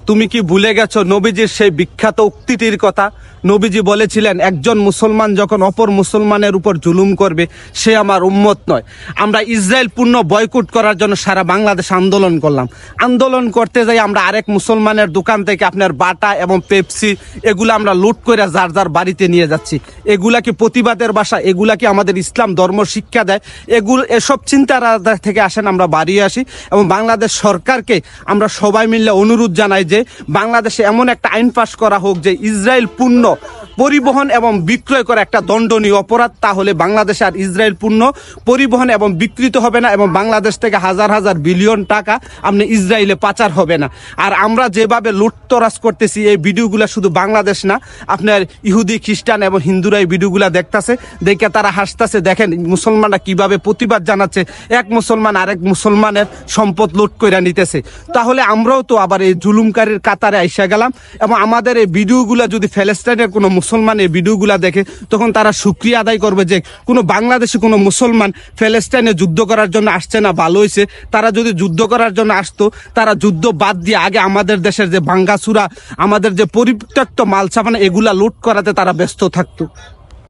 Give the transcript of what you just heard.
তুমি কি ভুলে গেছো নবীজির সেই বিখ্যাত উক্তিটির কথা? নবীজি বলেছিলেন, একজন মুসলমান যখন অপর মুসলমানের উপর জুলুম করবে সে আমার উম্মত নয়। আমরা ইসরায়েল পূর্ণ বয়কট করার জন্য সারা বাংলাদেশ আন্দোলন করলাম। আন্দোলন করতে যাই আমরা আরেক মুসলমানের দোকান থেকে আপনার বাটা এবং পেপসি এগুলো আমরা লুট করে যার যার বাড়িতে নিয়ে যাচ্ছি। এগুলা কি প্রতিবাদের ভাষা? এগুলা কি আমাদের ইসলাম ধর্ম শিক্ষা দেয়? এসব চিন্তাধারা থেকে আসেন আমরা বাড়িয়ে আসি এবং বাংলাদেশ সরকারকে আমরা সবাই মিলে অনুরোধ জানাই যে বাংলাদেশে এমন একটা আইন পাস করা হোক যে ইসরায়েল পণ্য পরিবহন এবং বিক্রয় করা একটা দণ্ডনীয় অপরাধ। তাহলে বাংলাদেশে আর ইসরায়েল পণ্য পরিবহন এবং বিকৃত হবে না এবং বাংলাদেশ থেকে হাজার হাজার বিলিয়ন টাকা আপনি ইসরায়েলে পাচার হবে না। আর আমরা যেভাবে লুটতরাজ করতেছি এই ভিডিওগুলো শুধু বাংলাদেশ না, আপনার ইহুদি খ্রিস্টান এবং হিন্দুরা এই ভিডিওগুলো দেখতেছে, দেখে তারা হাসতেছে। দেখেন মুসলমানরা কিভাবে প্রতিবাদ জানাচ্ছে, এক মুসলমান আরেক মুসলমানের সম্পদ লুট করে নিতেছে। তাহলে আমরাও তো আবার এই জুলুমকারীর কাতারে আইসা গেলাম এবং আমাদের এই ভিডিওগুলা যদি প্যালেস্টাইনের কোনো মুসলমান এই ভিডিওগুলা দেখে তখন তারা শুকরিয়া আদায় করবে যে কোনো বাংলাদেশে কোনো মুসলমান প্যালেস্টাইনে যুদ্ধ করার জন্য আসছে না, ভালো হয়েছে। তারা যদি যুদ্ধ করার জন্য আসতো তারা যুদ্ধ বাদ দিয়ে আগে আমাদের দেশের যে ভাঙ্গাচুরা আমাদের যে পরিত্যক্ত মালসাপানা এগুলা লুট করাতে তারা ব্যস্ত থাকতো।